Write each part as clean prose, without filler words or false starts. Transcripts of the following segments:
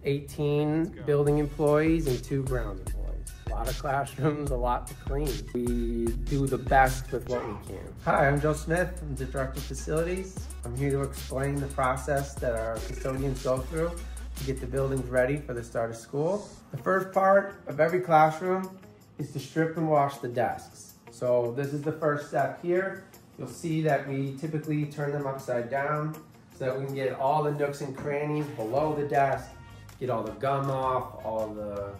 18 building employees and 2 grounds employees. A lot of classrooms, a lot to clean. We do the best with what we can. Hi, I'm Joe Smith. I'm the Director of Facilities. I'm here to explain the process that our custodians go through to get the buildings ready for the start of school. The first part of every classroom is to strip and wash the desks. So this is the first step here. You'll see that we typically turn them upside down so that we can get all the nooks and crannies below the desk, get all the gum off, all the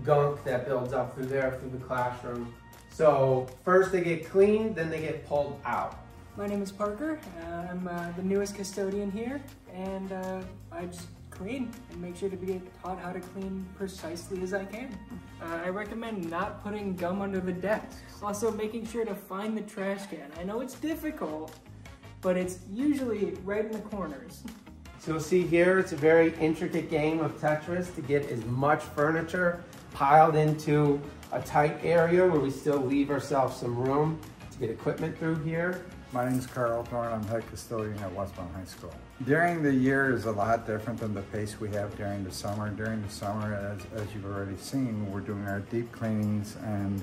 gunk that builds up through there, through the classroom. So first they get cleaned, then they get pulled out. My name is Parker. I'm the newest custodian here, and I just clean and make sure to be taught how to clean precisely as I can. I recommend not putting gum under the desks. Also making sure to find the trash can. I know it's difficult, but it's usually right in the corners. So you'll see here, it's a very intricate game of Tetris to get as much furniture piled into a tight area where we still leave ourselves some room to get equipment through here. My name is Carl Thorne. I'm head custodian at Westbound High School. During the year is a lot different than the pace we have during the summer. During the summer, as you've already seen, we're doing our deep cleanings, and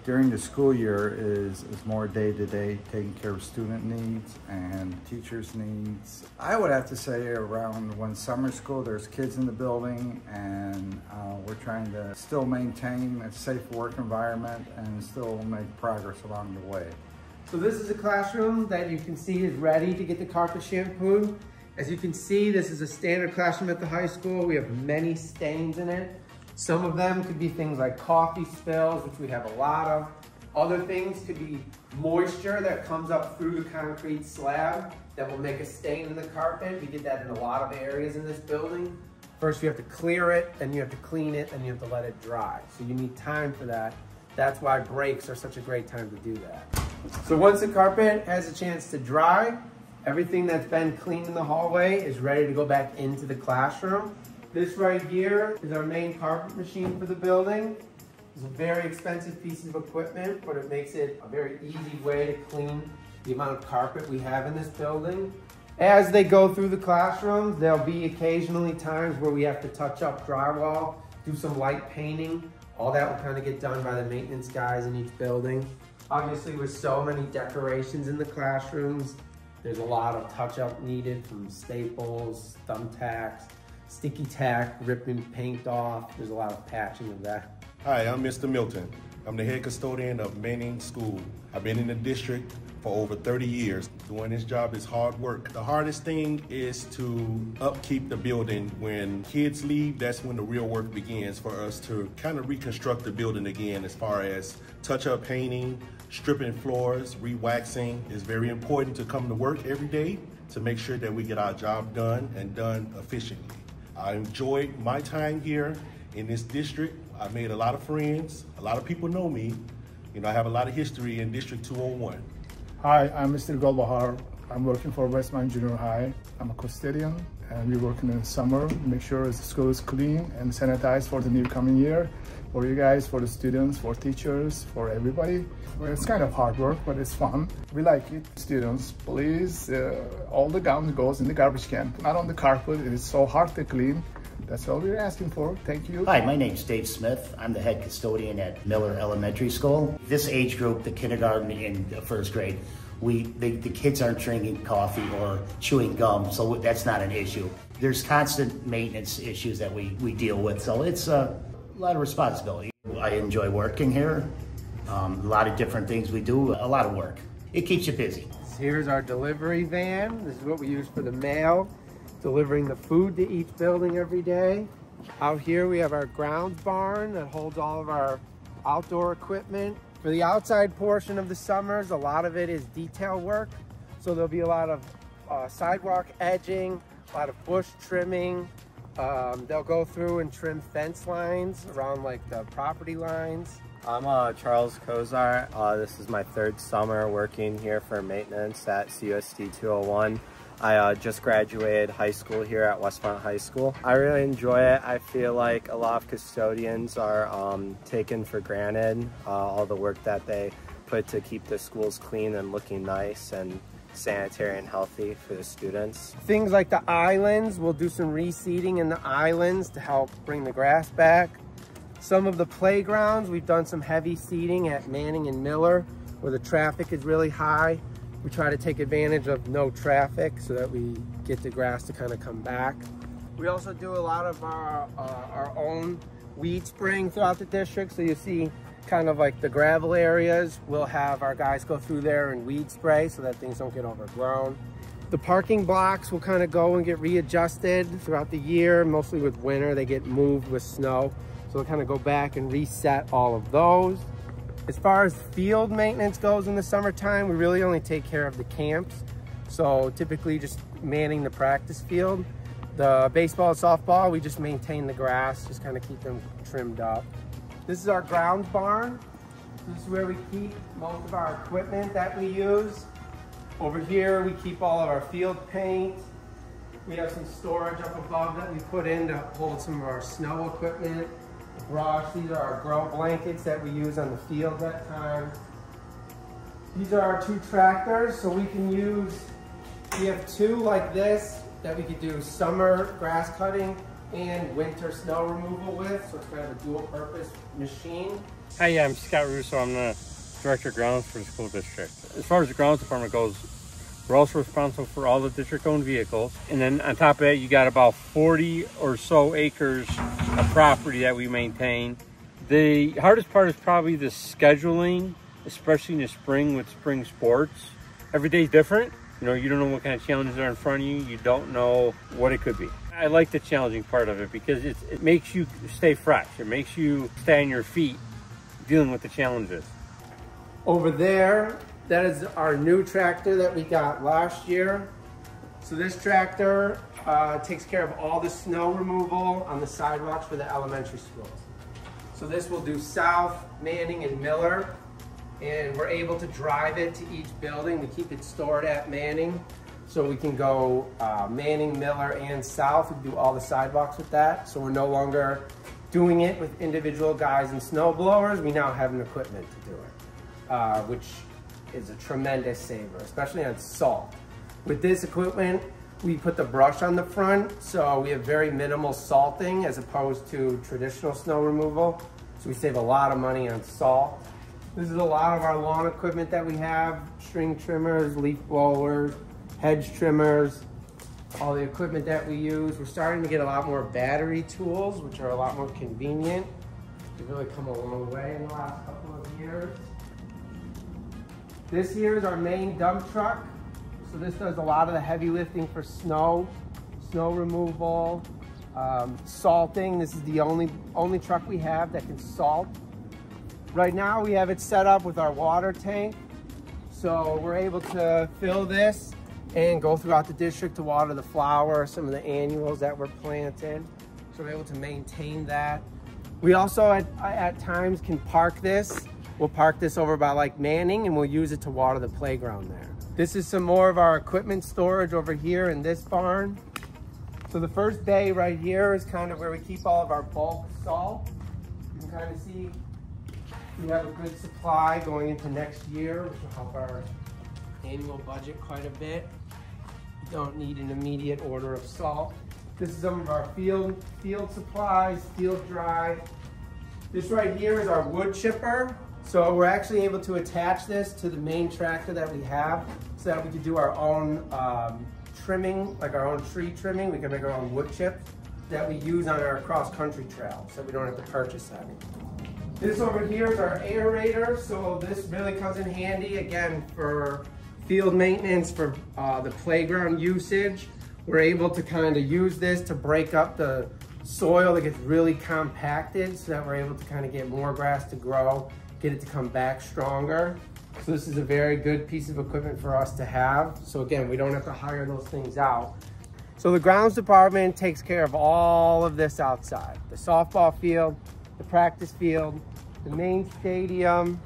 during the school year is more day-to-day, taking care of student needs and teachers' needs. I would have to say around when summer school, there's kids in the building, and we're trying to still maintain a safe work environment and still make progress along the way. So this is a classroom that you can see is ready to get the carpet shampooed. As you can see, this is a standard classroom at the high school. We have many stains in it. Some of them could be things like coffee spills, which we have a lot of. Other things could be moisture that comes up through the concrete slab that will make a stain in the carpet. We get that in a lot of areas in this building. First you have to clear it, then you have to clean it, and you have to let it dry. So you need time for that. That's why breaks are such a great time to do that. So once the carpet has a chance to dry, everything that's been cleaned in the hallway is ready to go back into the classroom. This right here is our main carpet machine for the building. It's a very expensive piece of equipment, but it makes it a very easy way to clean the amount of carpet we have in this building. As they go through the classrooms, there'll be occasionally times where we have to touch up drywall, do some light painting. All that will kind of get done by the maintenance guys in each building. Obviously, with so many decorations in the classrooms, there's a lot of touch-up needed, from staples, thumbtacks, sticky tack, ripping paint off. There's a lot of patching of that. Hi, I'm Mr. Milton. I'm the head custodian of Manning School. I've been in the district for over 30 years. Doing this job is hard work. The hardest thing is to upkeep the building. When kids leave, that's when the real work begins for us to kind of reconstruct the building again, as far as touch-up painting, stripping floors, re-waxing. It's very important to come to work every day to make sure that we get our job done and done efficiently. I enjoyed my time here in this district. I made a lot of friends. A lot of people know me. You know, I have a lot of history in District 201. Hi, I'm Mr. Golbahar. I'm working for Westmont Junior High. I'm a custodian, and we're working in the summer, make sure the school is clean and sanitized for the new coming year, for you guys, for the students, for teachers, for everybody. Well, it's kind of hard work, but it's fun. We like it. Students, please, all the gum goes in the garbage can, not on the carpet. It is so hard to clean. That's all we're asking for. Thank you. Hi, my name's Dave Smith. I'm the head custodian at Miller Elementary School. This age group, the kindergarten and the first grade, the kids aren't drinking coffee or chewing gum, so that's not an issue. There's constant maintenance issues that we deal with, so it's a lot of responsibility. I enjoy working here. A lot of different things we do, a lot of work. It keeps you busy. Here's our delivery van. This is what we use for the mail, delivering the food to each building every day. Out here we have our grounds barn that holds all of our outdoor equipment. For the outside portion of the summers, a lot of it is detail work. So there'll be a lot of sidewalk edging, a lot of bush trimming. They'll go through and trim fence lines around like the property lines. I'm Charles Kozar. This is my 3rd summer working here for maintenance at CUSD 201. I just graduated high school here at Westmont High School. I really enjoy it. I feel like a lot of custodians are taken for granted, all the work that they put to keep the schools clean and looking nice, and sanitary and healthy for the students. Things like the islands, we'll do some reseeding in the islands to help bring the grass back. Some of the playgrounds, we've done some heavy seeding at Manning and Miller where the traffic is really high. We try to take advantage of no traffic so that we get the grass to kind of come back. We also do a lot of our own weed spraying throughout the district. So you see kind of like the gravel areas, we'll have our guys go through there and weed spray so that things don't get overgrown. The parking blocks will kind of go and get readjusted throughout the year, mostly with winter, they get moved with snow. So we'll kind of go back and reset all of those. As far as field maintenance goes in the summertime, we really only take care of the camps. So typically just manning the practice field. The baseball and softball, we just maintain the grass, just kind of keep them trimmed up. This is our grounds barn. This is where we keep most of our equipment that we use. Over here, we keep all of our field paint. We have some storage up above that we put in to hold some of our snow equipment. The brush, these are our grow blankets that we use on the field that time. These are our 2 tractors, so we can use, we have 2 like this that we could do summer grass cutting and winter snow removal with, so it's kind of a dual purpose machine. Hi, I'm Scott Russo. I'm the Director of Grounds for the school district. As far as the grounds department goes, we're also responsible for all the district-owned vehicles. And then on top of that, you got about 40 or so acres of property that we maintain. The hardest part is probably the scheduling, especially in the spring with spring sports. Every day is different. You know, you don't know what kind of challenges are in front of you. You don't know what it could be. I like the challenging part of it because it makes you stay fresh. It makes you stay on your feet dealing with the challenges. Over there, that is our new tractor that we got last year. So this tractor takes care of all the snow removal on the sidewalks for the elementary schools. So this will do South, Manning, and Miller. And we're able to drive it to each building. We keep it stored at Manning. So we can go Manning, Miller, and South. We do all the sidewalks with that. So we're no longer doing it with individual guys and snow blowers. We now have an equipment to do it, which is a tremendous saver, especially on salt. With this equipment, we put the brush on the front, so we have very minimal salting as opposed to traditional snow removal. So we save a lot of money on salt. This is a lot of our lawn equipment that we have: string trimmers, leaf blowers, hedge trimmers, all the equipment that we use. We're starting to get a lot more battery tools, which are a lot more convenient. They've really come a long way in the last couple of years. This here is our main dump truck. So this does a lot of the heavy lifting for snow removal, salting. This is the only truck we have that can salt. Right now we have it set up with our water tank. So we're able to fill this and go throughout the district to water the flowers, some of the annuals that were planted. So we're able to maintain that. We also at times can park this. We'll park this over by like Manning and we'll use it to water the playground there. This is some more of our equipment storage over here in this barn. So the first bay right here is kind of where we keep all of our bulk salt. You can kind of see we have a good supply going into next year, which will help our annual budget quite a bit. We don't need an immediate order of salt. This is some of our field supplies, field dry. This right here is our wood chipper. So we're actually able to attach this to the main tractor that we have so that we can do our own trimming, like our own tree trimming. We can make our own wood chips that we use on our cross-country trail so we don't have to purchase any. This over here is our aerator. So this really comes in handy, again, for field maintenance, for the playground usage. We're able to kind of use this to break up the soil that gets really compacted so that we're able to kind of get more grass to grow, get it to come back stronger. So this is a very good piece of equipment for us to have. So again, we don't have to hire those things out. So the grounds department takes care of all of this outside. The softball field, the practice field, the main stadium,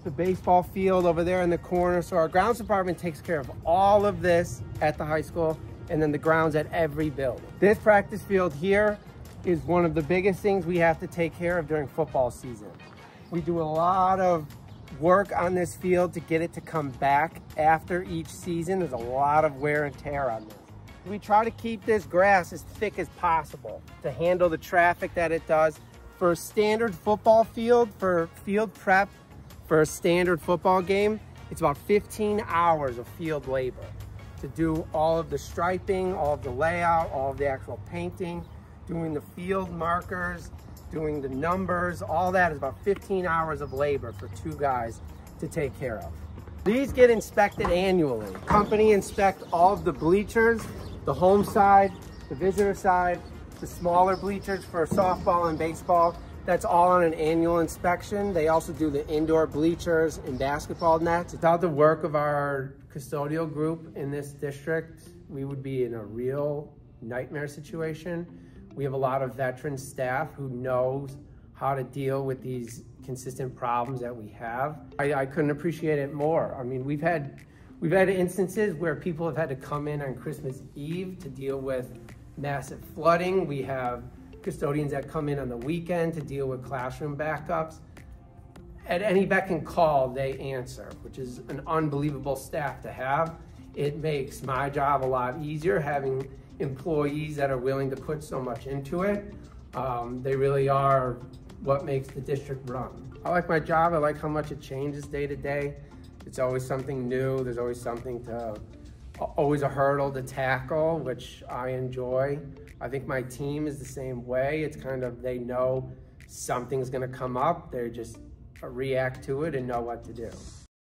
the baseball field over there in the corner. So our grounds department takes care of all of this at the high school and then the grounds at every building. This practice field here is one of the biggest things we have to take care of during football season. We do a lot of work on this field to get it to come back after each season. There's a lot of wear and tear on this. We try to keep this grass as thick as possible to handle the traffic that it does. For a standard football field, for field prep, for a standard football game, it's about 15 hours of field labor to do all of the striping, all of the layout, all of the actual painting, doing the field markers, doing the numbers. All that is about 15 hours of labor for 2 guys to take care of. These get inspected annually. Company inspect all of the bleachers, the home side, the visitor side, the smaller bleachers for softball and baseball. That's all on an annual inspection. They also do the indoor bleachers and basketball nets. Without the work of our custodial group in this district, we would be in a real nightmare situation. We have a lot of veteran staff who knows how to deal with these consistent problems that we have. I couldn't appreciate it more. I mean, we've had instances where people have had to come in on Christmas Eve to deal with massive flooding. We have custodians that come in on the weekend to deal with classroom backups. At any beck and call, they answer, which is an unbelievable staff to have. It makes my job a lot easier having employees that are willing to put so much into it. They really are what makes the district run. I like my job. I like how much it changes day to day. It's always something new. There's always something always a hurdle to tackle, which I enjoy. I think my team is the same way. It's kind of, they know something's gonna come up. They just react to it and know what to do.